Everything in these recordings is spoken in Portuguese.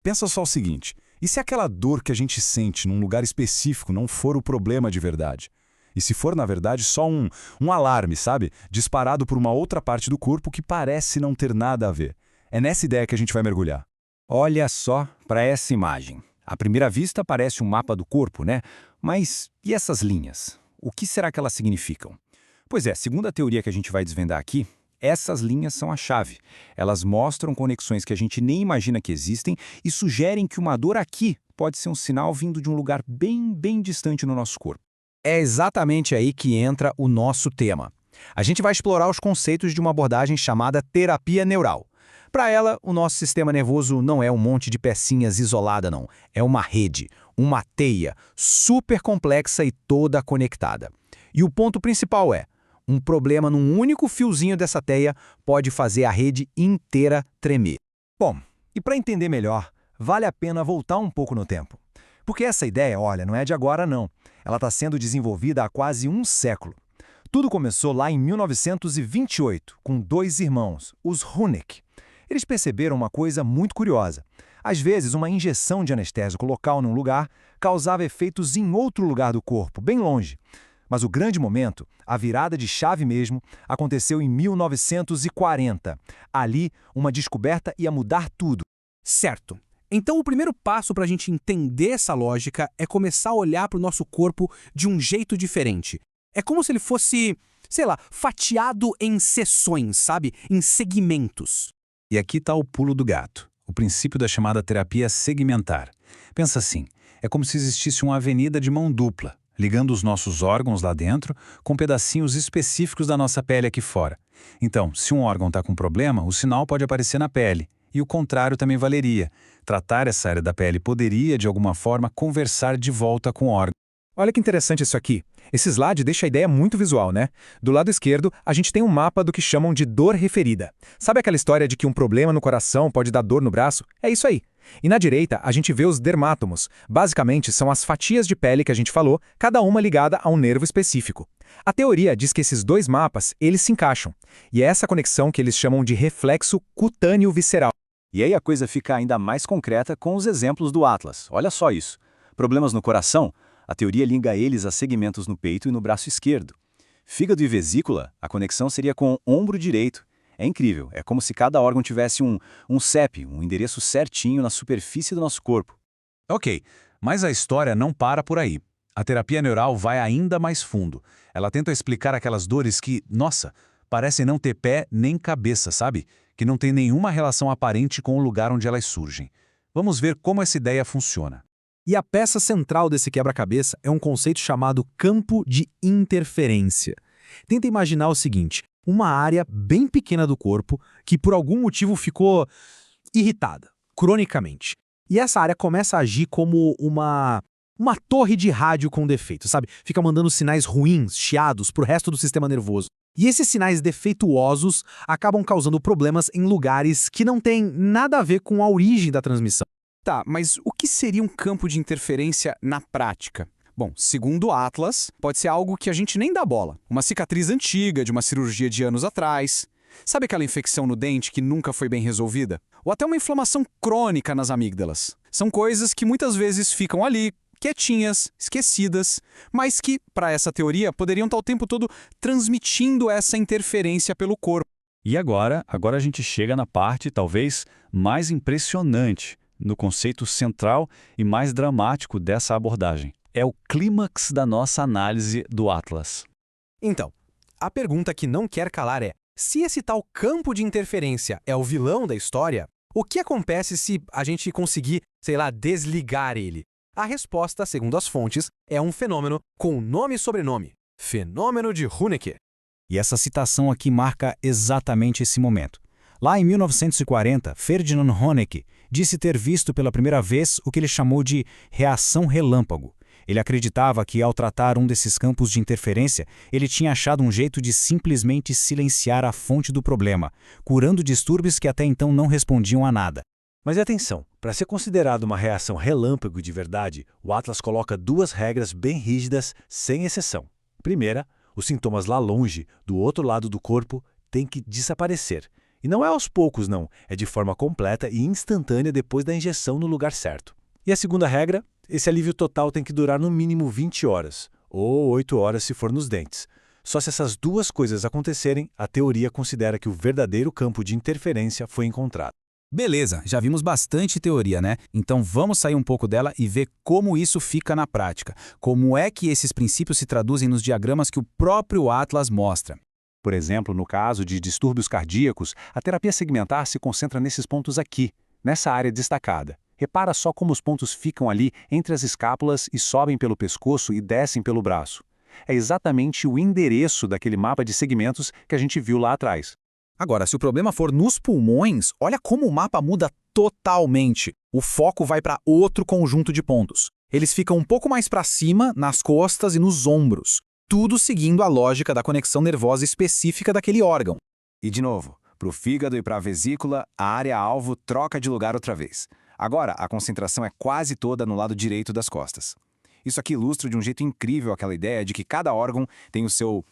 Pensa só o seguinte, e se aquela dor que a gente sente num lugar específico não for o problema de verdade? E se for, na verdade, só um alarme, sabe? Disparado por uma outra parte do corpo que parece não ter nada a ver. É nessa ideia que a gente vai mergulhar. Olha só para essa imagem. À primeira vista parece um mapa do corpo, né? Mas e essas linhas? O que será que elas significam? Pois é, segundo a teoria que a gente vai desvendar aqui, essas linhas são a chave. Elas mostram conexões que a gente nem imagina que existem e sugerem que uma dor aqui pode ser um sinal vindo de um lugar bem distante no nosso corpo. É exatamente aí que entra o nosso tema. A gente vai explorar os conceitos de uma abordagem chamada terapia neural. Para ela, o nosso sistema nervoso não é um monte de pecinhas isolada, não. É uma rede, uma teia, super complexa e toda conectada. E o ponto principal é, um problema num único fiozinho dessa teia pode fazer a rede inteira tremer. Bom, e para entender melhor, vale a pena voltar um pouco no tempo. Porque essa ideia, olha, não é de agora não. Ela está sendo desenvolvida há quase um século. Tudo começou lá em 1928, com dois irmãos, os Honeck. Eles perceberam uma coisa muito curiosa. Às vezes, uma injeção de anestésico local num lugar causava efeitos em outro lugar do corpo, bem longe. Mas o grande momento, a virada de chave mesmo, aconteceu em 1940. Ali, uma descoberta ia mudar tudo. Certo. Então, o primeiro passo para a gente entender essa lógica é começar a olhar para o nosso corpo de um jeito diferente. É como se ele fosse, sei lá, fatiado em seções, sabe? Em segmentos. E aqui está o pulo do gato, o princípio da chamada terapia segmentar. Pensa assim, é como se existisse uma avenida de mão dupla, ligando os nossos órgãos lá dentro com pedacinhos específicos da nossa pele aqui fora. Então, se um órgão está com problema, o sinal pode aparecer na pele. E o contrário também valeria. Tratar essa área da pele poderia, de alguma forma, conversar de volta com o órgão. Olha que interessante isso aqui. Esse slide deixa a ideia muito visual, né? Do lado esquerdo, a gente tem um mapa do que chamam de dor referida. Sabe aquela história de que um problema no coração pode dar dor no braço? É isso aí. E na direita, a gente vê os dermátomos. Basicamente, são as fatias de pele que a gente falou, cada uma ligada a um nervo específico. A teoria diz que esses dois mapas, eles se encaixam. E é essa conexão que eles chamam de reflexo cutâneo visceral. E aí a coisa fica ainda mais concreta com os exemplos do Atlas. Olha só isso. Problemas no coração? A teoria liga eles a segmentos no peito e no braço esquerdo. Fígado e vesícula, a conexão seria com o ombro direito. É incrível, é como se cada órgão tivesse um CEP, um endereço certinho na superfície do nosso corpo. Ok, mas a história não para por aí. A terapia neural vai ainda mais fundo. Ela tenta explicar aquelas dores que, nossa, parecem não ter pé nem cabeça, sabe? Que não tem nenhuma relação aparente com o lugar onde elas surgem. Vamos ver como essa ideia funciona. E a peça central desse quebra-cabeça é um conceito chamado campo de interferência. Tenta imaginar o seguinte, uma área bem pequena do corpo que por algum motivo ficou irritada, cronicamente. E essa área começa a agir como uma torre de rádio com defeito, sabe? Fica mandando sinais ruins, chiados, para o resto do sistema nervoso. E esses sinais defeituosos acabam causando problemas em lugares que não têm nada a ver com a origem da transmissão. Tá, mas o que seria um campo de interferência na prática? Bom, segundo o Atlas, pode ser algo que a gente nem dá bola. Uma cicatriz antiga de uma cirurgia de anos atrás. Sabe aquela infecção no dente que nunca foi bem resolvida? Ou até uma inflamação crônica nas amígdalas. São coisas que muitas vezes ficam ali, quietinhas, esquecidas, mas que, para essa teoria, poderiam estar o tempo todo transmitindo essa interferência pelo corpo. E agora a gente chega na parte talvez mais impressionante, no conceito central e mais dramático dessa abordagem. É o clímax da nossa análise do Atlas. Então, a pergunta que não quer calar é, se esse tal campo de interferência é o vilão da história, o que acontece se a gente conseguir, sei lá, desligar ele? A resposta, segundo as fontes, é um fenômeno com nome e sobrenome. Fenômeno de Honeck. E essa citação aqui marca exatamente esse momento. Lá em 1940, Ferdinand Honeck disse ter visto pela primeira vez o que ele chamou de reação relâmpago. Ele acreditava que, ao tratar um desses campos de interferência, ele tinha achado um jeito de simplesmente silenciar a fonte do problema, curando distúrbios que até então não respondiam a nada. Mas atenção, para ser considerado uma reação relâmpago de verdade, o Atlas coloca duas regras bem rígidas, sem exceção. Primeira, os sintomas lá longe, do outro lado do corpo, têm que desaparecer. E não é aos poucos, não. É de forma completa e instantânea depois da injeção no lugar certo. E a segunda regra, esse alívio total tem que durar no mínimo 20 horas, ou 8 horas se for nos dentes. Só se essas duas coisas acontecerem, a teoria considera que o verdadeiro campo de interferência foi encontrado. Beleza, já vimos bastante teoria, né? Então vamos sair um pouco dela e ver como isso fica na prática. Como é que esses princípios se traduzem nos diagramas que o próprio Atlas mostra. Por exemplo, no caso de distúrbios cardíacos, a terapia segmentar se concentra nesses pontos aqui, nessa área destacada. Repara só como os pontos ficam ali entre as escápulas e sobem pelo pescoço e descem pelo braço. É exatamente o endereço daquele mapa de segmentos que a gente viu lá atrás. Agora, se o problema for nos pulmões, olha como o mapa muda totalmente. O foco vai para outro conjunto de pontos. Eles ficam um pouco mais para cima, nas costas e nos ombros. Tudo seguindo a lógica da conexão nervosa específica daquele órgão. E de novo, para o fígado e para a vesícula, a área-alvo troca de lugar outra vez. Agora, a concentração é quase toda no lado direito das costas. Isso aqui ilustra de um jeito incrível aquela ideia de que cada órgão tem o seu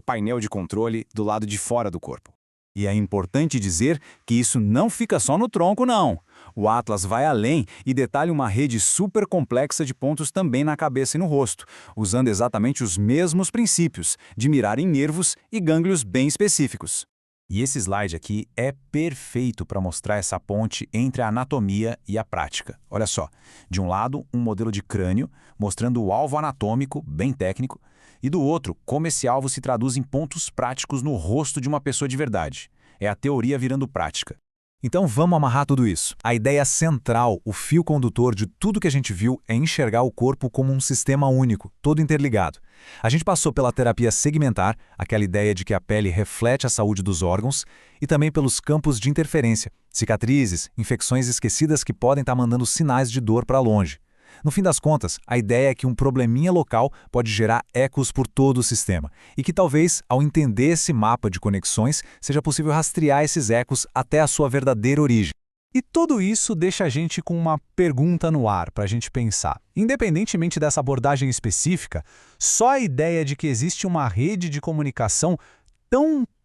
painel de controle do lado de fora do corpo. E é importante dizer que isso não fica só no tronco, não. O Atlas vai além e detalha uma rede super complexa de pontos também na cabeça e no rosto, usando exatamente os mesmos princípios, de mirar em nervos e gânglios bem específicos. E esse slide aqui é perfeito para mostrar essa ponte entre a anatomia e a prática. Olha só, de um lado, um modelo de crânio, mostrando o alvo anatômico, bem técnico, e do outro, como esse alvo se traduz em pontos práticos no rosto de uma pessoa de verdade. É a teoria virando prática. Então vamos amarrar tudo isso. A ideia central, o fio condutor de tudo que a gente viu é enxergar o corpo como um sistema único, todo interligado. A gente passou pela terapia segmentar, aquela ideia de que a pele reflete a saúde dos órgãos, e também pelos campos de interferência, cicatrizes, infecções esquecidas que podem estar mandando sinais de dor para longe. No fim das contas, a ideia é que um probleminha local pode gerar ecos por todo o sistema e que talvez, ao entender esse mapa de conexões, seja possível rastrear esses ecos até a sua verdadeira origem. E tudo isso deixa a gente com uma pergunta no ar para a gente pensar. Independentemente dessa abordagem específica, só a ideia de que existe uma rede de comunicação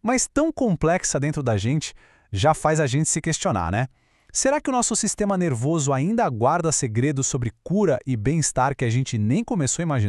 mas tão complexa dentro da gente já faz a gente se questionar, né? Será que o nosso sistema nervoso ainda guarda segredos sobre cura e bem-estar que a gente nem começou a imaginar?